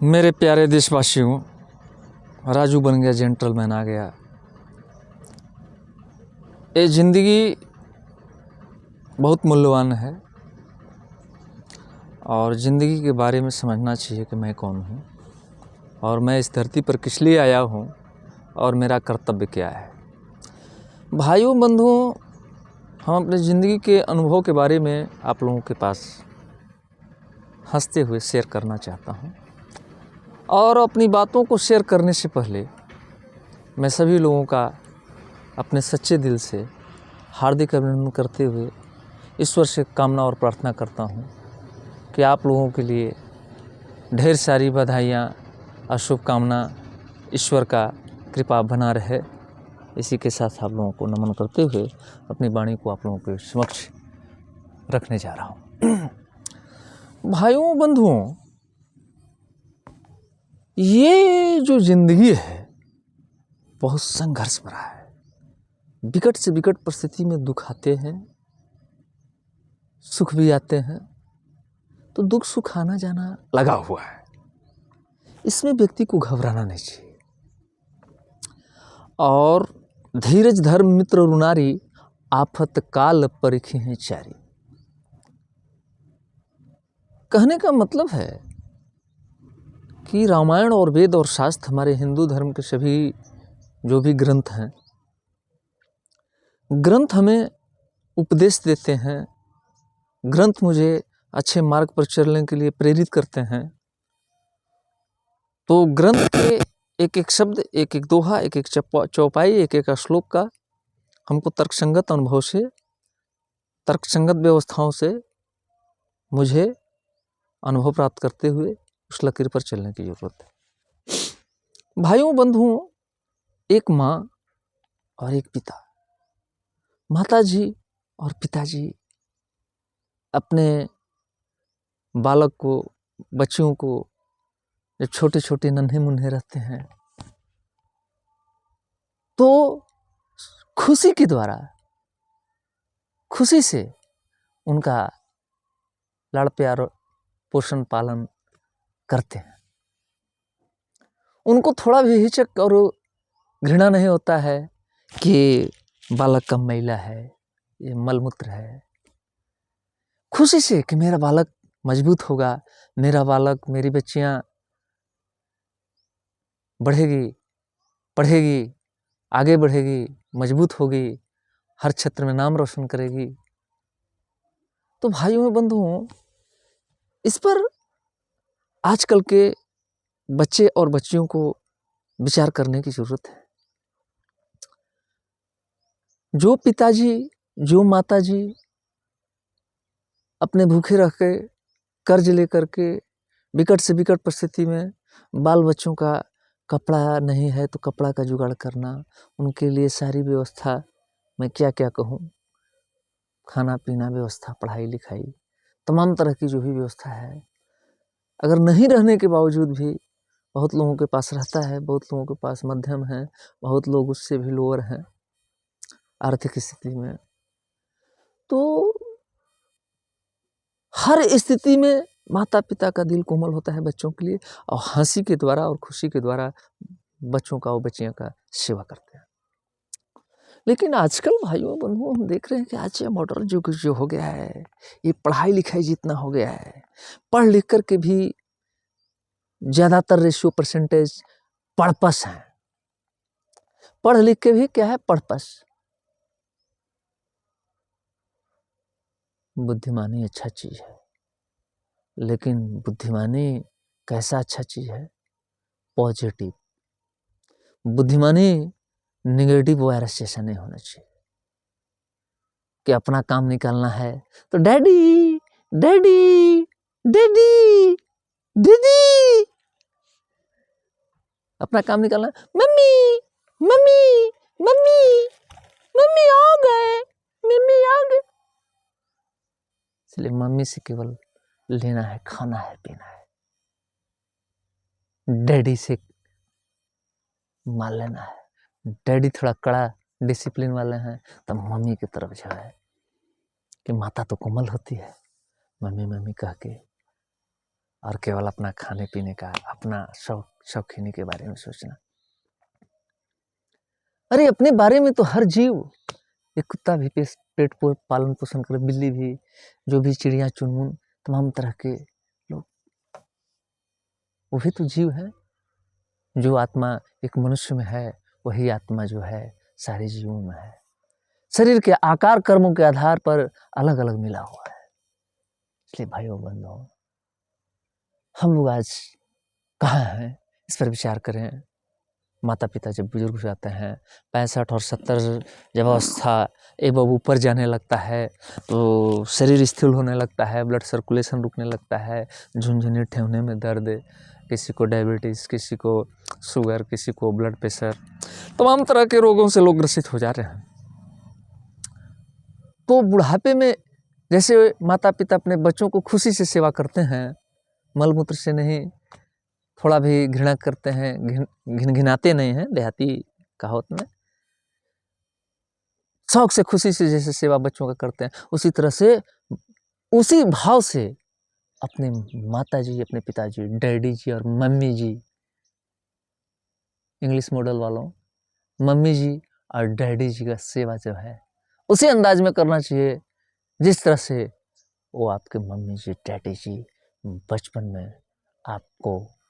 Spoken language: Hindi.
मेरे प्यारे देशवासियों, राजू बन गया जेंटलमैन आ गया। ये ज़िंदगी बहुत मूल्यवान है और ज़िंदगी के बारे में समझना चाहिए कि मैं कौन हूँ और मैं इस धरती पर किस लिए आया हूँ और मेरा कर्तव्य क्या है। भाइयों बंधुओं, हम अपने ज़िंदगी के अनुभव के बारे में आप लोगों के पास हंसते हुए शेयर करना चाहता हूँ और अपनी बातों को शेयर करने से पहले मैं सभी लोगों का अपने सच्चे दिल से हार्दिक अभिनंदन करते हुए ईश्वर से कामना और प्रार्थना करता हूँ कि आप लोगों के लिए ढेर सारी बधाइयाँ और शुभकामना, ईश्वर का कृपा बना रहे। इसी के साथ आप लोगों को नमन करते हुए अपनी वाणी को आप लोगों के समक्ष रखने जा रहा हूँ। भाइयों बंधुओं, ये जो ज़िंदगी है बहुत संघर्ष भरा है। विकट से विकट परिस्थिति में दुख आते हैं, सुख भी आते हैं, तो दुख सुख आना जाना लगा हुआ है। इसमें व्यक्ति को घबराना नहीं चाहिए और धीरज धर्म मित्र रुनारी, आफत काल परिखी हैं चारी। कहने का मतलब है कि रामायण और वेद और शास्त्र, हमारे हिंदू धर्म के सभी जो भी ग्रंथ हैं, ग्रंथ हमें उपदेश देते हैं। ग्रंथ मुझे अच्छे मार्ग पर चलने के लिए प्रेरित करते हैं। तो ग्रंथ के एक एक शब्द, एक एक दोहा, एक एक चौपाई, एक एक श्लोक का हमको तर्कसंगत अनुभव से, तर्कसंगत व्यवस्थाओं से मुझे अनुभव प्राप्त करते हुए उस लकीर पर चलने की जरूरत है। भाइयों बंधुओं, एक माँ और एक पिता, माताजी और पिताजी अपने बालक को, बच्चियों को, जब छोटे छोटे नन्हे मुन्ने रहते हैं तो खुशी के द्वारा, खुशी से उनका लाड़ प्यार पोषण पालन करते हैं। उनको थोड़ा भी हिचक और घृणा नहीं होता है कि बालक कम मैला है, ये मलमूत्र है। खुशी से कि मेरा बालक मजबूत होगा, मेरा बालक, मेरी बच्चियां बढ़ेगी, पढ़ेगी, आगे बढ़ेगी, मजबूत होगी, हर क्षेत्र में नाम रोशन करेगी। तो भाइयों बंधुओं, इस पर आजकल के बच्चे और बच्चियों को विचार करने की जरूरत है। जो पिताजी, जो माताजी अपने भूखे रह के, कर्ज लेकर के, विकट से विकट परिस्थिति में बाल बच्चों का कपड़ा नहीं है तो कपड़ा का जुगाड़ करना, उनके लिए सारी व्यवस्था, मैं क्या क्या कहूँ, खाना पीना व्यवस्था, पढ़ाई लिखाई, तमाम तरह की जो भी व्यवस्था है, अगर नहीं रहने के बावजूद भी बहुत लोगों के पास रहता है, बहुत लोगों के पास मध्यम है, बहुत लोग उससे भी लोअर हैं आर्थिक स्थिति में। तो हर स्थिति में माता पिता का दिल कोमल होता है बच्चों के लिए और हंसी के द्वारा और खुशी के द्वारा बच्चों का और बच्चियों का सेवा करते हैं। लेकिन आजकल भाइयों बंधुओं, हम देख रहे हैं कि आज ये मॉडर्न युग जो हो गया है, ये पढ़ाई लिखाई जितना हो गया है, पढ़ लिख कर के भी ज़्यादातर रेशियो परसेंटेज पढ़पस है। पढ़ लिख के भी क्या है, पढ़पस। बुद्धिमानी अच्छा चीज़ है, लेकिन बुद्धिमानी कैसा अच्छा चीज़ है? पॉजिटिव। बुद्धिमानी नेगेटिव वायरस जैसा नहीं होना चाहिए कि अपना काम निकालना है तो डैडी डैडी डैडी दीदी, अपना काम निकालना, मम्मी मम्मी मम्मी मम्मी आ गए, मम्मी आ गए। इसलिए मम्मी से केवल लेना है, खाना है, पीना है। डैडी से मान लेना है। डैडी थोड़ा कड़ा डिसिप्लिन वाले हैं तो मम्मी की तरफ जो है कि माता तो कोमल होती है, मम्मी मम्मी कह के और केवल अपना खाने पीने का, अपना शौकीनी के बारे में सोचना। अरे अपने बारे में तो हर जीव, एक कुत्ता भी पेट पालन पोषण करे, बिल्ली भी, जो भी चिड़िया चुनमुन तमाम तरह के लोग, वो भी तो जीव है। जो आत्मा एक मनुष्य में है वही आत्मा जो है सारे जीवों में है। शरीर के आकार कर्मों के आधार पर अलग अलग मिला हुआ है। इसलिए भाइयों बंधुओं, हम लोग आज कहाँ हैं इस पर विचार करें। माता पिता जब बुजुर्ग हो जाते हैं, 65 और 70 जब अवस्था एवं ऊपर जाने लगता है तो शरीर स्थिर होने लगता है, ब्लड सर्कुलेशन रुकने लगता है, झुनझुनी ठेवने में दर्द, किसी को डायबिटीज़, किसी को शुगर, किसी को ब्लड प्रेशर, तमाम तरह के रोगों से लोग ग्रसित हो जा रहे हैं। तो बुढ़ापे में जैसे माता पिता अपने बच्चों को खुशी से सेवा करते हैं, मलमूत्र से नहीं, थोड़ा भी घृणा करते हैं, घिनाते नहीं हैं, देहाती कहावत में, शौक से खुशी से जैसे सेवा बच्चों का करते हैं, उसी तरह से उसी भाव से अपने माता जी, अपने पिताजी, डैडी जी और मम्मी जी, इंग्लिश मॉडल वालों, मम्मी जी और डैडी जी का सेवा जो है उसी अंदाज में करना चाहिए जिस तरह से वो आपके मम्मी जी, डैडी जी बचपन में आपको